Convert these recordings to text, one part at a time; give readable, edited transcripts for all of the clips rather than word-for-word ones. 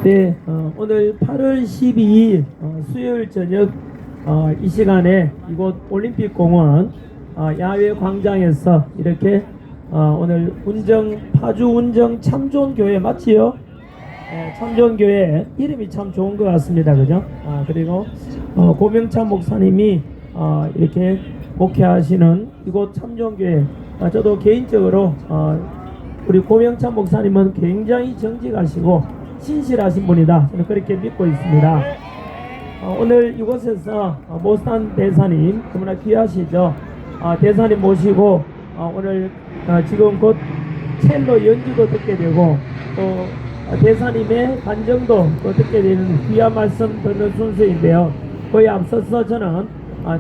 네, 오늘 8월 12일 수요일 저녁 이 시간에 이곳 올림픽공원 야외 광장에서 이렇게 오늘 파주 운정 참좋은교회 맞지요? 참좋은교회 이름이 참 좋은 것 같습니다. 그죠? 그리고 고명찬 목사님이 이렇게 목회하시는 이곳 참좋은교회, 저도 개인적으로 우리 고명찬 목사님은 굉장히 정직하시고 신실하신 분이다, 저는 그렇게 믿고 있습니다. 오늘 이곳에서 모스탄 대사님 너무나 귀하시죠. 대사님 모시고 오늘 지금 곧 첼로 연주도 듣게 되고 또 대사님의 간정도 또 듣게 되는 귀한 말씀 듣는 순서인데요. 거의 앞서서 저는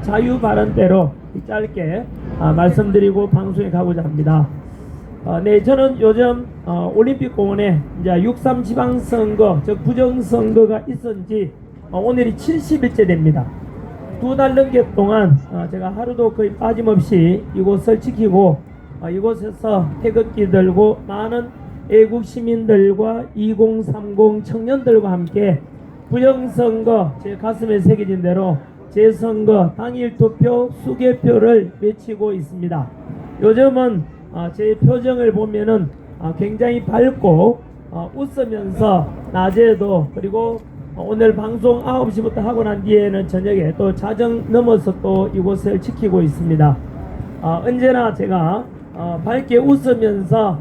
자유 발언대로 짧게 말씀드리고 방송에 가고자 합니다. 네, 저는 요즘 올림픽공원에 이제 6.3 지방선거, 즉 부정선거가 있은 지 오늘이 70일째 됩니다. 2달 넘게 동안 제가 하루도 거의 빠짐없이 이곳을 지키고 이곳에서 태극기 들고 많은 애국 시민들과 2030 청년들과 함께 부정선거, 제 가슴에 새겨진 대로 재선거 당일 투표 수개표를 외치고 있습니다. 요즘은 제 표정을 보면은 굉장히 밝고 웃으면서 낮에도, 그리고 오늘 방송 9시부터 하고 난 뒤에는 저녁에 또 자정 넘어서 또 이곳을 지키고 있습니다. 언제나 제가 밝게 웃으면서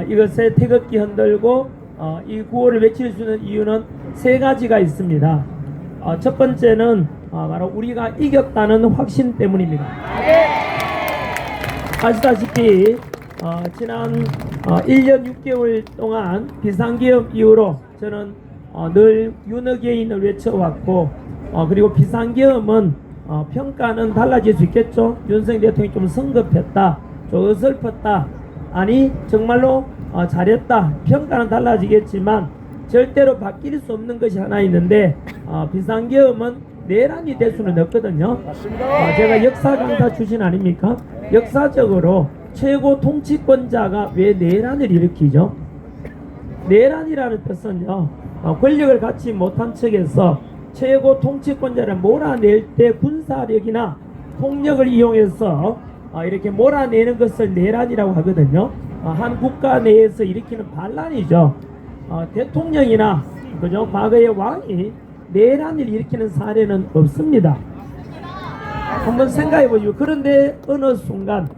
이것에 태극기 흔들고 이 구호를 외칠 수 있는 이유는 3가지가 있습니다. 첫 번째는 바로 우리가 이겼다는 확신 때문입니다. 아시다시피 지난 1년 6개월 동안 비상계엄 이후로 저는 늘 윤어게인을 외쳐왔고 그리고 비상계엄은 평가는 달라질 수 있겠죠. 윤석열 대통령이 좀 성급했다, 좀 어설펐다, 아니 정말로 잘했다, 평가는 달라지겠지만 절대로 바뀔 수 없는 것이 하나 있는데 비상계엄은 내란이 될 수는 없거든요. 제가 역사 강사 출신 아닙니까? 역사적으로 최고 통치권자가 왜 내란을 일으키죠? 내란이라는 뜻은요, 권력을 갖지 못한 측에서 최고 통치권자를 몰아낼 때 군사력이나 폭력을 이용해서 이렇게 몰아내는 것을 내란이라고 하거든요. 한 국가 내에서 일으키는 반란이죠. 대통령이나 그죠, 과거의 왕이 내란을 일으키는 사례는 없습니다. 한번 생각해 보시죠. 그런데 어느 순간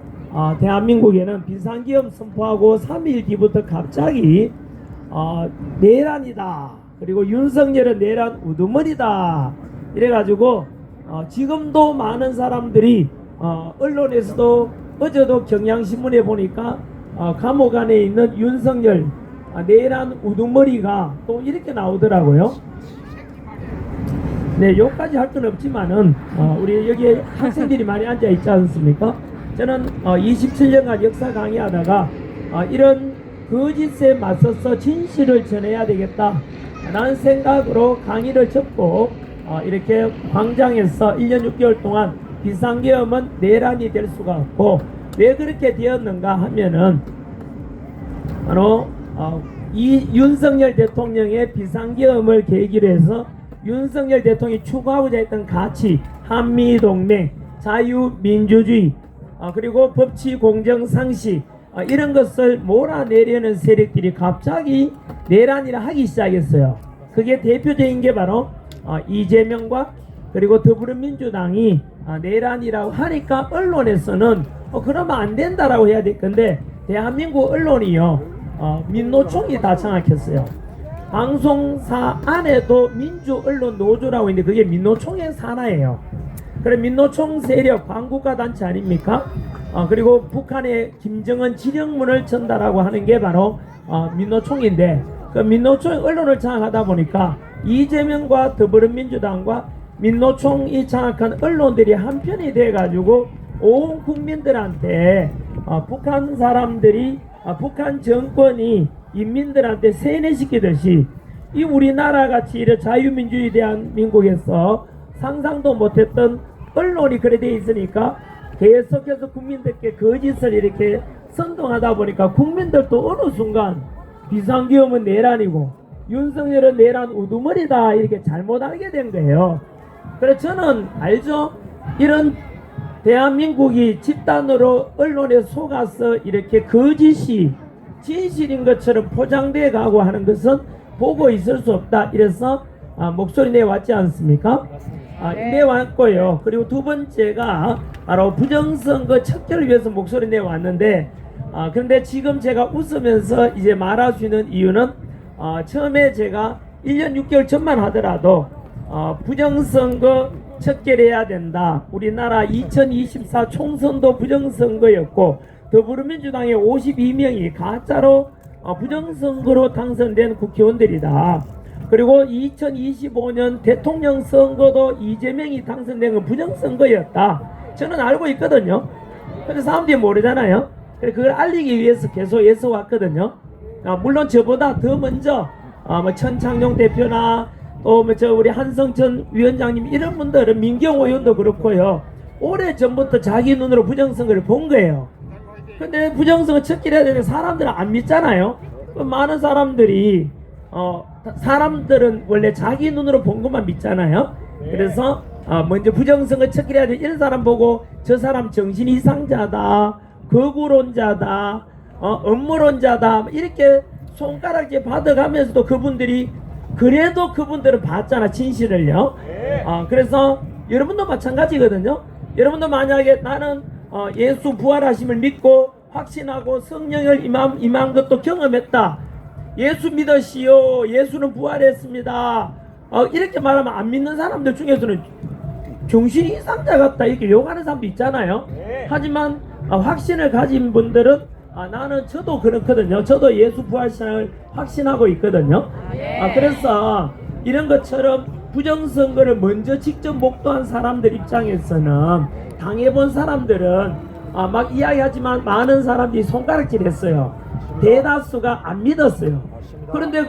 대한민국에는 비상계엄 선포하고 3일 뒤부터 갑자기 내란이다, 그리고 윤석열은 내란 우두머리다 이래가지고 지금도 많은 사람들이 언론에서도, 어제도 경향신문에 보니까 감옥 안에 있는 윤석열 내란 우두머리가 또 이렇게 나오더라고요. 네, 여기까지 할 건 없지만은 우리 여기 학생들이 많이 앉아 있지 않습니까? 저는 27년간 역사 강의하다가 이런 거짓에 맞서서 진실을 전해야 되겠다 라는 생각으로 강의를 접고 이렇게 광장에서 1년 6개월 동안 비상계엄은 내란이 될 수가 없고, 왜 그렇게 되었는가 하면은 바로 이 윤석열 대통령의 비상계엄을 계기로 해서 윤석열 대통령이 추구하고자 했던 가치, 한미동맹, 자유민주주의, 그리고 법치 공정 상식, 이런 것을 몰아내려는 세력들이 갑자기 내란이라 하기 시작했어요. 그게 대표적인 게 바로 이재명과 그리고 더불어민주당이 내란이라고 하니까 언론에서는 그러면 안 된다라고 해야 될 건데, 대한민국 언론이요, 민노총이 다 장악했어요. 방송사 안에도 민주언론 노조라고 있는데 그게 민노총의 산하예요. 그래, 민노총 세력 반국가 단체 아닙니까? 그리고 북한의 김정은 지령문을 전달하고 하는 게 바로 민노총인데, 그 민노총 언론을 장악하다 보니까 이재명과 더불어민주당과 민노총이 장악한 언론들이 한편이 돼가지고 온 국민들한테 북한 사람들이 북한 정권이 인민들한테 세뇌시키듯이 이 우리나라 같이 이런 자유민주주의 대한민국에서 상상도 못했던 언론이 그래 돼 있으니까 계속해서 국민들께 거짓을 이렇게 선동하다 보니까 국민들도 어느 순간 비상계엄은 내란이고 윤석열은 내란 우두머리다 이렇게 잘못 알게 된 거예요. 그래서 저는 알죠. 이런 대한민국이 집단으로 언론에 속아서 이렇게 거짓이 진실인 것처럼 포장돼 가고 하는 것은 보고 있을 수 없다. 이래서 목소리 내왔지 않습니까? 내왔고요. 그리고 두 번째가 바로 부정선거 척결을 위해서 목소리 내왔는데 그런데 지금 제가 웃으면서 이제 말할 수 있는 이유는 처음에 제가 1년 6개월 전만 하더라도 부정선거 척결해야 된다. 우리나라 2024 총선도 부정선거였고 더불어민주당의 52명이 가짜로 부정선거로 당선된 국회의원들이다. 그리고 2025년 대통령 선거도 이재명이 당선된 건 부정선거였다. 저는 알고 있거든요. 근데 사람들이 모르잖아요. 그래서 그걸 알리기 위해서 계속 애써 왔거든요. 물론 저보다 더 먼저 뭐 천창용 대표나 또 뭐 우리 한성천 위원장님 이런 분들은 민경호 의원도 그렇고요. 오래 전부터 자기 눈으로 부정선거를 본 거예요. 근데 부정선거 척결해야 되는 사람들은 안 믿잖아요. 많은 사람들이 사람들은 원래 자기 눈으로 본 것만 믿잖아요. 그래서 먼저 부정선거 척결해야 돼 이런 사람 보고 저 사람 정신 이상자다, 거구론자다, 업무론자다 이렇게 손가락질 받아가면서도 그분들이 그래도 그분들은 봤잖아 진실을요. 그래서 여러분도 마찬가지거든요. 여러분도 만약에 나는 예수 부활하심을 믿고 확신하고 성령을 임한 것도 경험했다. 예수 믿으시오. 예수는 부활했습니다. 이렇게 말하면 안 믿는 사람들 중에서는 정신이 이상자 같다 이렇게 욕하는 사람도 있잖아요. 하지만 확신을 가진 분들은 저도 그렇거든요. 저도 예수 부활신앙을 확신하고 있거든요. 그래서 이런 것처럼 부정선거를 먼저 직접 목도한 사람들 입장에서는 당해본 사람들은 막 이야기하지만 많은 사람들이 손가락질 했어요. 대다수가 안 믿었어요. 그런데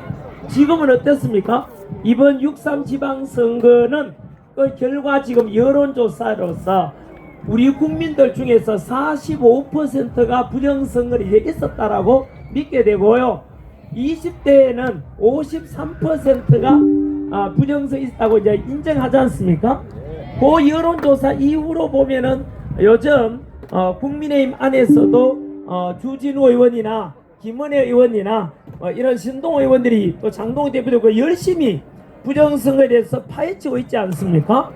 지금은 어땠습니까? 이번 6.3 지방선거는 그 결과 지금 여론조사로서 우리 국민들 중에서 45%가 부정선거를 이제 있었다라고 믿게 되고요. 20대에는 53%가 부정선거 있다고 이제 인정하지 않습니까? 그 여론조사 이후로 보면은 요즘 국민의힘 안에서도 주진우 의원이나 김은혜 의원이나 이런 신동 의원들이 또 장동희 대표도 열심히 부정선거에 대해서 파헤치고 있지 않습니까?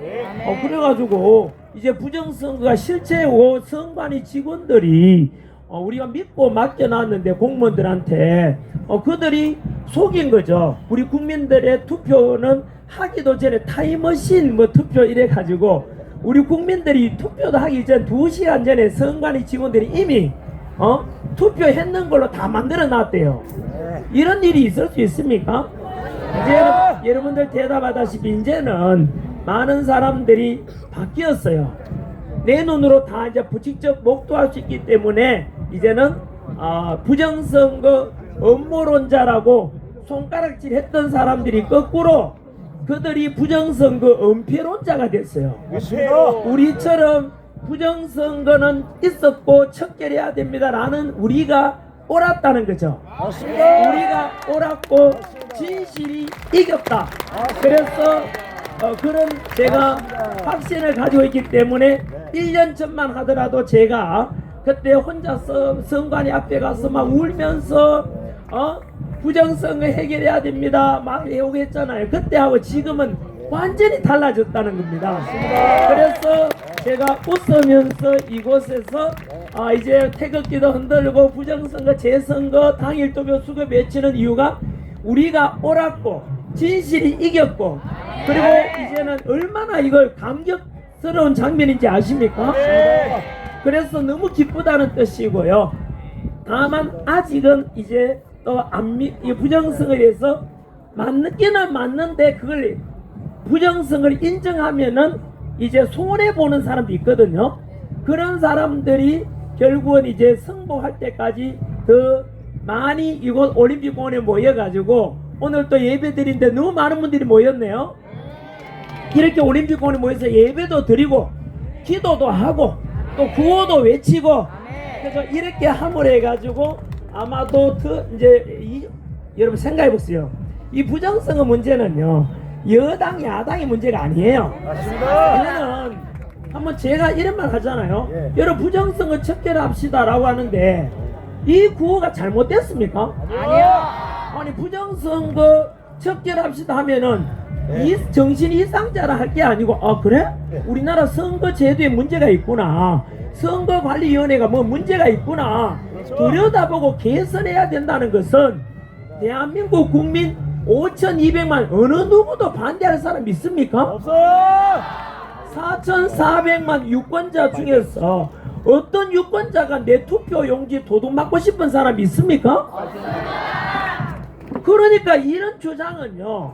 그래가지고 이제 부정선거가 실제고 선관위 직원들이 우리가 믿고 맡겨놨는데 공무원들한테 그들이 속인 거죠. 우리 국민들의 투표는 하기도 전에 타임머신 뭐 투표 이래가지고 우리 국민들이 투표도 하기 전 2시간 전에 선관위 직원들이 이미 투표했는 걸로 다 만들어 놨대요. 이런 일이 있을 수 있습니까? 이제 여러분들 대답하다시피 이제는 많은 사람들이 바뀌었어요. 내 눈으로 다 이제 직접 목도할 수 있기 때문에 이제는 부정선거 음모론자라고 손가락질 했던 사람들이 거꾸로 그들이 부정선거 은폐론자가 됐어요. 우리처럼 부정선거는 있었고 척결해야 됩니다라는 우리가 옳았다는 거죠. 우리가 옳았고 진실이 이겼다. 그래서 그런 제가 확신을 가지고 있기 때문에 1년 전만 하더라도 제가 그때 혼자서 선관위 앞에 가서 막 울면서 부정선거 해결해야 됩니다 막 애호했잖아요. 그때하고 지금은 완전히 달라졌다는 겁니다. 그래서 제가 웃으면서 이곳에서 이제 태극기도 흔들고 부정선거 재선거 당일 투표 수급 외치는 이유가 우리가 옳았고 진실이 이겼고 그리고 이제는 얼마나 이걸 감격스러운 장면인지 아십니까? 그래서 너무 기쁘다는 뜻이고요. 다만 아직은 이제 또 부정선거에 대해서 맞기는 맞는데 그걸 부정선거를 인정하면은 이제 손해보는 사람도 있거든요. 그런 사람들이 결국은 이제 승복할 때까지 더 많이 이곳 올림픽공원에 모여가지고 오늘 또 예배 드리는데 너무 많은 분들이 모였네요. 이렇게 올림픽공원에 모여서 예배도 드리고 기도도 하고 또 구호도 외치고 그래서 이렇게 함을 해가지고 아마도 이제 여러분 생각해 보세요. 이 부정선거 문제는요, 여당 야당의 문제가 아니에요. 맞습니다. 이거는 한번 제가 이런 말 하잖아요. 예. 여러분 부정선거 척결합시다라고 하는데 이 구호가 잘못됐습니까? 아니요. 아니 부정선거 척결합시다 하면은 이 정신 이상자라 할 게 아니고, 아 그래? 우리나라 선거 제도에 문제가 있구나, 선거관리위원회가 뭐 문제가 있구나, 들여다보고 개선해야 된다는 것은 대한민국 국민 5,200만 어느 누구도 반대할 사람 있습니까? 없어. 4,400만 유권자 중에서 어떤 유권자가 내 투표 용지 도둑맞고 싶은 사람 있습니까? 그러니까 이런 주장은요,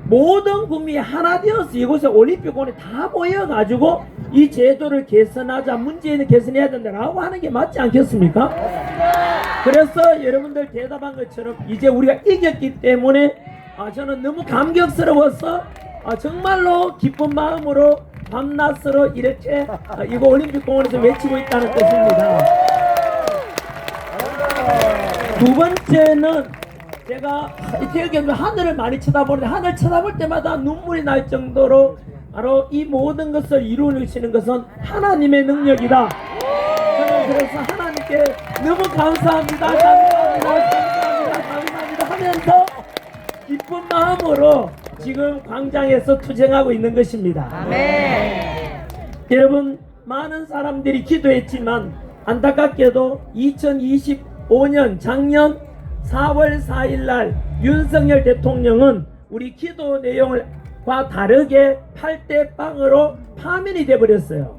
모든 국민이 하나 되어서 이곳에 올림픽원에 다 모여가지고 이 제도를 개선하자, 문제는 개선해야 된다라고 하는 게 맞지 않겠습니까? 그래서 여러분들 대답한 것처럼 이제 우리가 이겼기 때문에 저는 너무 감격스러워서 정말로 기쁜 마음으로 밤낮으로 이렇게 이거 올림픽공원에서 외치고 있다는 뜻입니다. 두 번째는 제가 이렇게 하늘을 많이 쳐다보는데 하늘 쳐다볼 때마다 눈물이 날 정도로 바로 이 모든 것을 이루어내시는 것은 하나님의 능력이다. 저는 그래서 하나님께 너무 감사합니다. 감사합니다 하면서 기쁜 마음으로 지금 광장에서 투쟁하고 있는 것입니다. 아멘. 여러분, 많은 사람들이 기도했지만 안타깝게도 2025년 작년 4월 4일 날 윤석열 대통령은 우리 기도 내용과 다르게 8대 빵으로 파면이 되어버렸어요.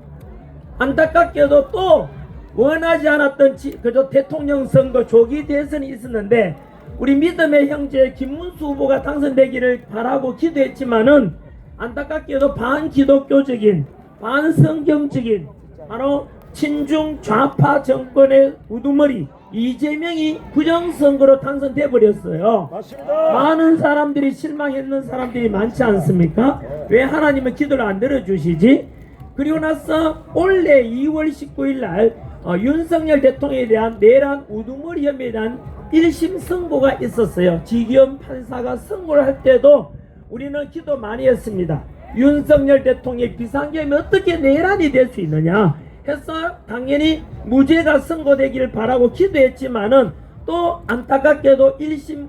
안타깝게도 또 원하지 않았던 그저 대통령 선거 조기 대선이 있었는데 우리 믿음의 형제 김문수 후보가 당선되기를 바라고 기도했지만은 안타깝게도 반기독교적인 반성경적인 바로 친중 좌파 정권의 우두머리 이재명이 부정선거로 당선돼 버렸어요. 맞습니다. 많은 사람들이 실망했는 사람들이 많지 않습니까? 왜 하나님은 기도를 안 들어주시지? 그리고 나서 올해 2월 19일 날 윤석열 대통령에 대한 내란 우두머리 혐의에 대한 1심 선고가 있었어요. 지기현 판사가 선고를 할 때도 우리는 기도 많이 했습니다. 윤석열 대통령의 비상계엄이 어떻게 내란이 될 수 있느냐 해서 당연히 무죄가 선고되기를 바라고 기도했지만은 또 안타깝게도 1심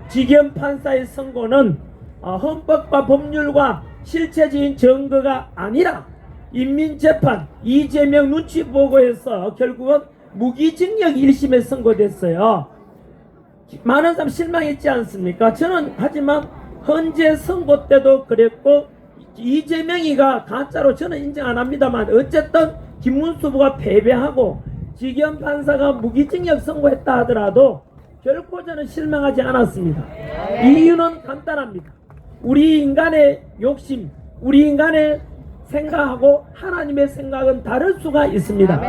지기현 판사의 선고는 헌법과 법률과 실체적인 증거가 아니라 인민재판 이재명 눈치 보고 해서 결국은 무기징역 1심에 선고됐어요. 많은 사람 실망했지 않습니까? 저는 하지만 헌재 선고 때도 그랬고 이재명이가 가짜로 저는 인정 안 합니다만 어쨌든 김문수 후보가 패배하고 지기현 판사가 무기징역 선고했다 하더라도 결코 저는 실망하지 않았습니다. 이유는 간단합니다. 우리 인간의 욕심, 우리 인간의 생각하고 하나님의 생각은 다를 수가 있습니다.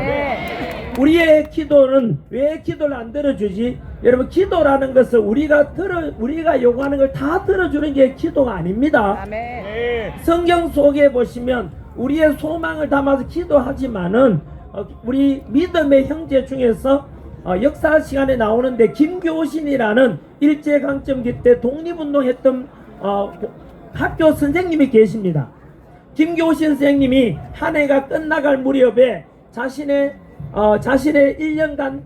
우리의 기도는 왜 기도를 안 들어주지? 여러분, 기도라는 것은 우리가 요구하는 걸 다 들어주는 게 기도가 아닙니다. 네. 성경 속에 보시면 우리의 소망을 담아서 기도하지만은 우리 믿음의 형제 중에서 역사 시간에 나오는데 김교신이라는 일제강점기 때 독립운동했던 학교 선생님이 계십니다. 김교신 선생님이 한 해가 끝나갈 무렵에 자신의 1년간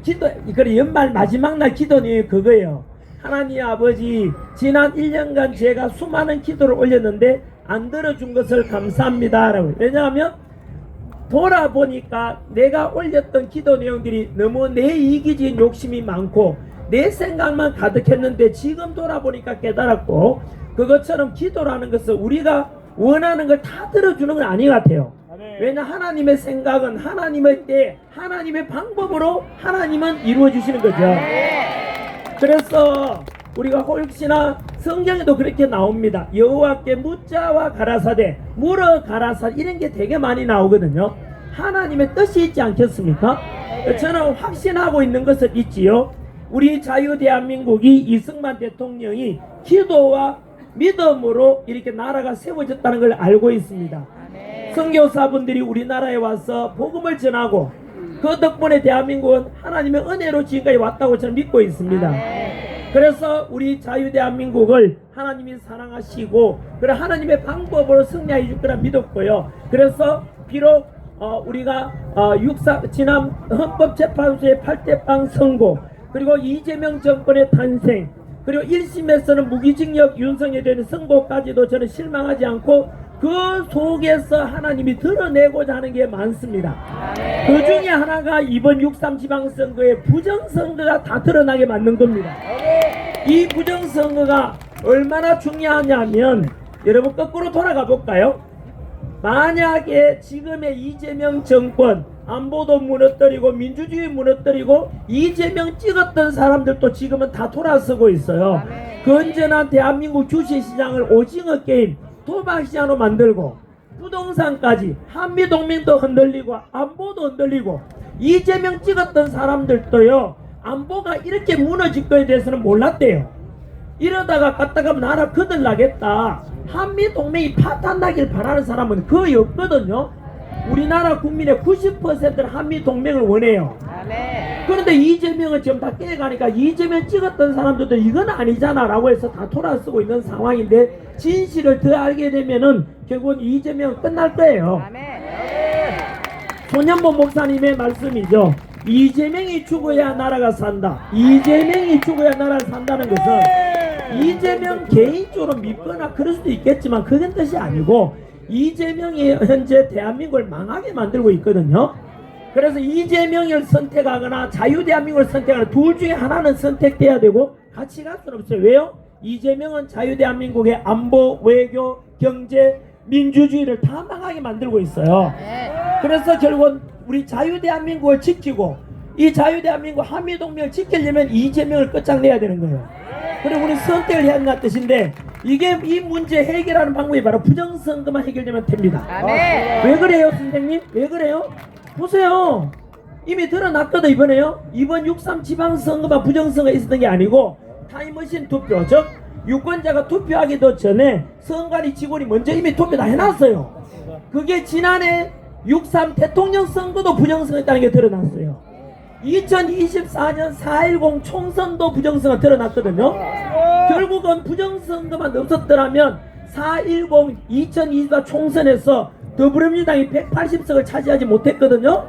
기도, 그래 연말 마지막 날 기도 내용이 그거예요. 하나님 아버지, 지난 1년간 제가 수많은 기도를 올렸는데 안 들어준 것을 감사합니다 라고. 왜냐하면 돌아보니까 내가 올렸던 기도 내용들이 너무 내 이기적인 욕심이 많고 내 생각만 가득했는데 지금 돌아보니까 깨달았고, 그것처럼 기도라는 것은 우리가 원하는 걸 다 들어주는 건 아닌 것 같아요. 왜냐, 하나님의 생각은 하나님의 때 하나님의 방법으로 하나님은 이루어 주시는 거죠. 그래서 우리가 혹시나 성경에도 그렇게 나옵니다. 여호와께 묻자와 가라사대, 물어 가라사, 이런 게 되게 많이 나오거든요. 하나님의 뜻이 있지 않겠습니까? 저는 확신하고 있는 것을 있지요. 우리 자유대한민국이 이승만 대통령이 기도와 믿음으로 이렇게 나라가 세워졌다는 걸 알고 있습니다. 선교사분들이 우리나라에 와서 복음을 전하고 그 덕분에 대한민국은 하나님의 은혜로 지금까지 왔다고 저는 믿고 있습니다. 그래서 우리 자유대한민국을 하나님이 사랑하시고 그래 하나님의 방법으로 승리해 줄 거라 믿었고요. 그래서 비록 우리가 지난 헌법재판소의 8대 빵 선고 그리고 이재명 정권의 탄생 그리고 1심에서는 무기징역 윤석열에 대한 선고까지도 저는 실망하지 않고 그 속에서 하나님이 드러내고자 하는 게 많습니다. 그 중에 하나가 이번 6.3 지방선거의 부정선거가 다 드러나게 만든 겁니다. 이 부정선거가 얼마나 중요하냐면 여러분 거꾸로 돌아가 볼까요? 만약에 지금의 이재명 정권 안보도 무너뜨리고 민주주의 무너뜨리고 이재명 찍었던 사람들도 지금은 다 돌아서고 있어요. 건전한 대한민국 주식시장을 오징어 게임 도박시장으로 만들고 부동산까지 한미동맹도 흔들리고 안보도 흔들리고 이재명 찍었던 사람들도요 안보가 이렇게 무너질 거에 대해서는 몰랐대요. 이러다가 갔다가 나라 거들나겠다 한미동맹이 파탄나길 바라는 사람은 거의 없거든요. 우리나라 국민의 90%는 한미동맹을 원해요. 그런데 이재명은 지금 다 깨가니까 이재명 찍었던 사람들도 이건 아니잖아 라고 해서 다 돌아서고 있는 상황인데 진실을 더 알게 되면은 결국은 이재명은 끝날 거예요. 손현보 목사님의 말씀이죠. 이재명이 죽어야 나라가 산다. 이재명이 죽어야 나라가 산다는 것은 이재명 개인적으로 믿거나 그럴 수도 있겠지만 그건 뜻이 아니고 이재명이 현재 대한민국을 망하게 만들고 있거든요. 그래서 이재명을 선택하거나 자유대한민국을 선택하거나 둘 중에 하나는 선택돼야 되고 같이 갈 수는 없어요. 왜요? 이재명은 자유대한민국의 안보, 외교, 경제, 민주주의를 다 망하게 만들고 있어요. 그래서 결국은 우리 자유대한민국을 지키고 이 자유대한민국 한미동맹을 지키려면 이재명을 끝장내야 되는 거예요. 그리고 우리 선택을 해야 한다는 뜻인데 이게 이 문제 해결하는 방법이 바로 부정선거만 해결되면 됩니다. 왜 그래요 선생님? 왜 그래요? 보세요. 이미 드러났거든 이번에요. 이번 6.3 지방선거만 부정선거가 있었던 게 아니고 타임머신 투표 즉 유권자가 투표하기도 전에 선관위 직원이 먼저 이미 투표 다 해놨어요. 그게 지난해 6.3 대통령 선거도 부정선거였다는 게 드러났어요. 2024년 4.10 총선도 부정선거가 드러났거든요. 결국은 부정선거만 없었더라면 4.10 2024 총선에서 더불어민주당이 180석을 차지하지 못했거든요.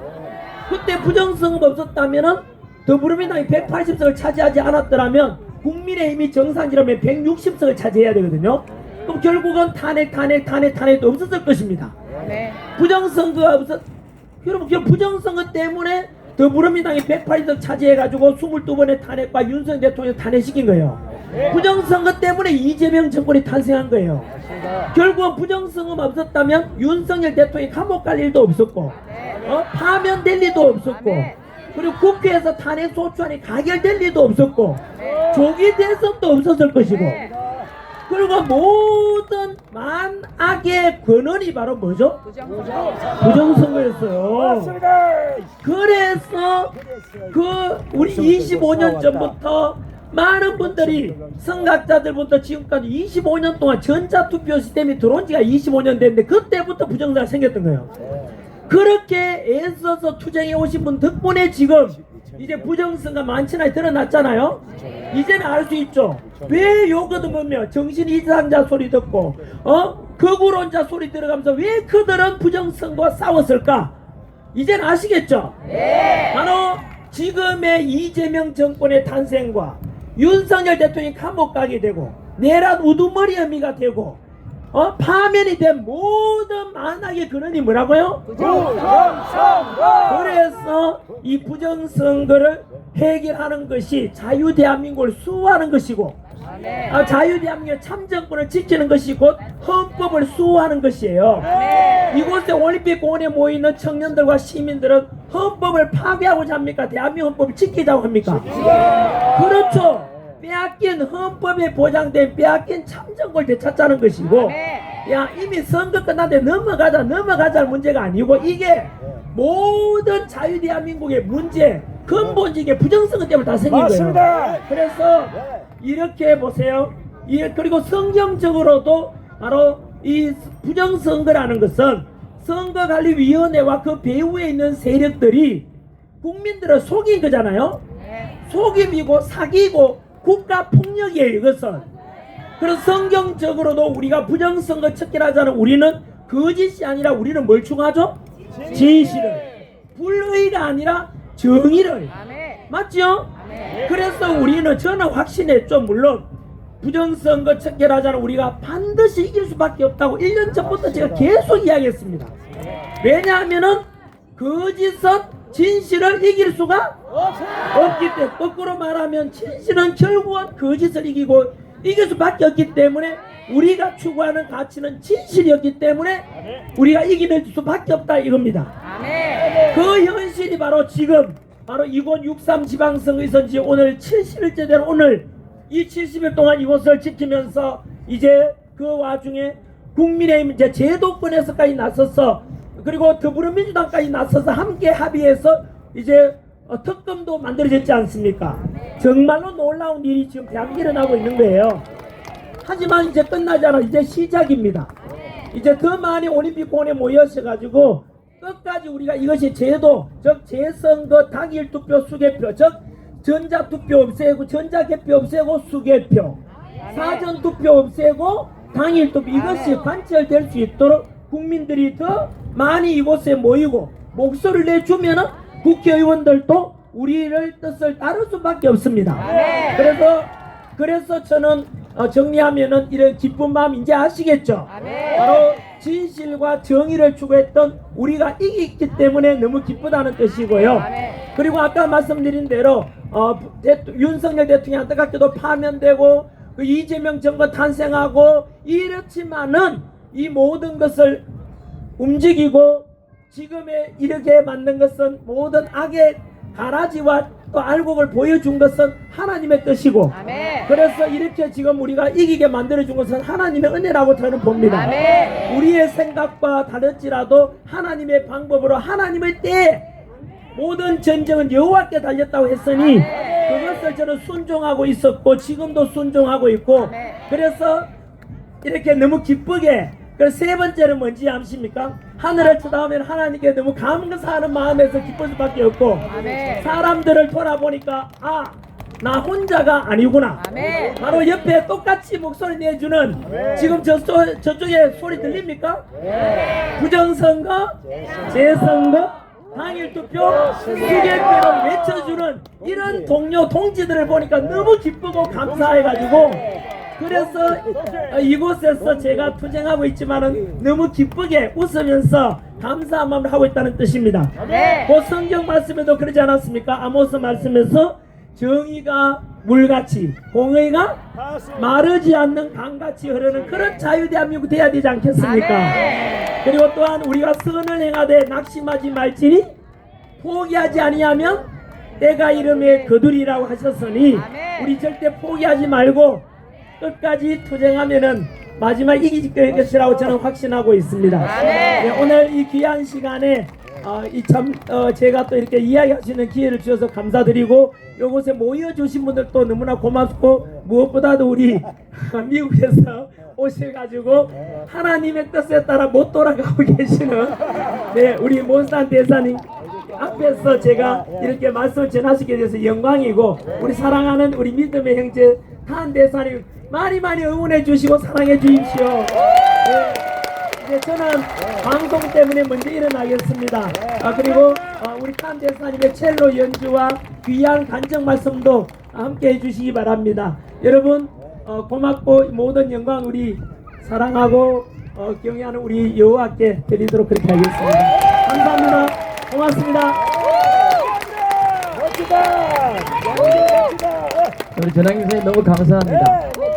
그때 부정선거가 없었다면 더불어민주당이 180석을 차지하지 않았더라면 국민의힘이 정상이라면 160석을 차지해야 되거든요. 그럼 결국은 탄핵도 없었을 것입니다. 부정선거가 여러분 부정선거 때문에 더불어민주당이 180석 차지해가지고 22번의 탄핵과 윤석열 대통령 탄핵시킨 거예요. 부정선거 때문에 이재명 정권이 탄생한 거예요. 결국은 부정선거만 없었다면 윤석열 대통령이 감옥 갈 일도 없었고 파면될 일도 없었고 그리고 국회에서 탄핵 소추안이 가결될 일도 없었고 조기 대선도 없었을 것이고 그리고 모든 만악의 근원이 바로 뭐죠? 부정선거였어요. 그래서 우리 25년 전부터 많은 분들이 선각자들부터 지금까지 25년 동안 전자투표 시스템이 들어온 지가 25년 됐는데 그때부터 부정선거가 생겼던 거예요. 그렇게 애써서 투쟁해 오신 분 덕분에 지금 이제 부정선거가 많지나 드러났잖아요. 이제는 알 수 있죠. 왜 요거도 보면 정신 이상자 소리 듣고 거구론자 소리 들어가면서 왜 그들은 부정선거와 싸웠을까? 이제는 아시겠죠? 바로 지금의 이재명 정권의 탄생과 윤석열 대통령이 감옥 가게 되고 내란 우두머리 혐의가 되고 파면이 된 모든 만악의 근원이 뭐라고요? 부정선거! 그래서 이 부정선거를 해결하는 것이 자유대한민국을 수호하는 것이고 자유대한민국의 참정권을 지키는 것이 곧 헌법을 수호하는 것이에요. 이곳에 올림픽공원에 모이는 청년들과 시민들은 헌법을 파괴하고자 합니까? 대한민국 헌법을 지키자고 합니까? 그렇죠. 빼앗긴 헌법에 보장된 빼앗긴 참정권을 되찾자는 것이고 이미 선거 끝났는데 넘어가자는 문제가 아니고 이게 모든 자유대한민국의 문제 근본적인 부정선거 때문에 다 생긴 거예요. 그래서 이렇게 보세요. 그리고 성경적으로도 바로 이 부정선거라는 것은 선거관리위원회와 그 배후에 있는 세력들이 국민들을 속인 거잖아요. 속임이고 사기고 국가 폭력이에요. 이것은. 그래서 성경적으로도 우리가 부정선거 척결하자는 우리는 거짓이 아니라 우리는 뭘 추구하죠? 진실을. 불의가 아니라 정의를. 맞죠? 그래서 우리는 저는 확신했죠. 물론 부정선거 척결하자는 우리가 반드시 이길 수밖에 없다고 1년 전부터 제가 계속 이야기했습니다. 왜냐하면은 거짓은 진실을 이길 수가 없기 때문에, 거꾸로 말하면 진실은 결국은 거짓을 이기고 이길 수밖에 없기 때문에 우리가 추구하는 가치는 진실이었기 때문에 우리가 이기는 수밖에 없다 이겁니다. 그 현실이 바로 지금 바로 이곳 6.3 지방선거에서 이제 오늘 70일째 된 오늘 이 70일 동안 이곳을 지키면서 이제 그 와중에 국민의힘 이제 제도권에서까지 나서서 그리고 더불어민주당까지 나서서 함께 합의해서 이제 특검도 만들어졌지 않습니까? 정말로 놀라운 일이 지금 대한민국에 일어나고 있는 거예요. 하지만 이제 끝나지 않아. 이제 시작입니다. 이제 더 많이 올림픽공원에 모여셔가지고 끝까지 우리가 이것이 제도, 즉 재선거 당일 투표 수개표, 즉 전자투표 없애고 전자개표 없애고 수개표, 사전투표 없애고 당일 투표, 이것이 관철될 수 있도록 국민들이 더 많이 이곳에 모이고 목소리를 내주면은 국회의원들도 우리를 뜻을 따를 수밖에 없습니다. 그래서 저는 정리하면은 이런 기쁜 마음 이제 아시겠죠? 바로 진실과 정의를 추구했던 우리가 이겼기 때문에 너무 기쁘다는 뜻이고요. 그리고 아까 말씀드린 대로 윤석열 대통령이 안타깝게도 파면되고 그 이재명 정권 탄생하고 이렇지만은 이 모든 것을 움직이고 지금에 이르게 만든 것은 모든 악의 가라지와 또 알곡을 보여준 것은 하나님의 뜻이고 그래서 이렇게 지금 우리가 이기게 만들어준 것은 하나님의 은혜라고 저는 봅니다. 우리의 생각과 다를지라도 하나님의 방법으로 하나님의 때에 모든 전쟁은 여호와께 달렸다고 했으니 그것을 저는 순종하고 있었고 지금도 순종하고 있고 그래서 이렇게 너무 기쁘게 그래서 세 번째는 뭔지 아십니까? 하늘을 쳐다보면 하나님께 너무 감사하는 마음에서 기쁠 수밖에 없고 사람들을 돌아보니까 아, 나 혼자가 아니구나. 바로 옆에 똑같이 목소리 내주는 지금 저쪽에 소리 들립니까? 부정선거, 재선거, 당일투표, 수개표를 외쳐주는 이런 동료, 동지들을 보니까 너무 기쁘고 감사해가지고 그래서 이곳에서 제가 투쟁하고 있지만은 너무 기쁘게 웃으면서 감사한 마음을 하고 있다는 뜻입니다. 그 성경 말씀에도 그러지 않았습니까? 아모스 말씀에서 정의가 물같이 공의가 마르지 않는 강같이 흐르는 그런 자유대한민국 돼야 되지 않겠습니까? 그리고 또한 우리가 선을 행하되 낙심하지 말지니 포기하지 아니하면 때가 이름에 거두리라고 하셨으니 우리 절대 포기하지 말고 끝까지 투쟁하면은 마지막 이길 것이라고 저는 확신하고 있습니다. 네, 오늘 이 귀한 시간에 제가 또 이렇게 이야기할 수 있는 기회를 주셔서 감사드리고 이곳에 모여주신 분들도 너무나 고맙고 무엇보다도 우리 미국에서 오셔가지고 하나님의 뜻에 따라 못 돌아가고 계시는 네, 우리 몬산 대사님 앞에서 제가 이렇게 말씀을 전하시게 돼서 영광이고 우리 사랑하는 우리 믿음의 형제 한 대사님 많이 응원해 주시고 사랑해 주십시오. 네, 이제 저는 방송 때문에 먼저 일어나겠습니다. 그리고 우리 칸 대사님의 첼로 연주와 귀한 간증 말씀도 함께 해주시기 바랍니다. 여러분 고맙고 모든 영광 우리 사랑하고 경외하는 우리 여호와께 드리도록 그렇게 하겠습니다. 감사합니다. 고맙습니다. 멋지다. 우리 전학님 선생님 너무 감사합니다.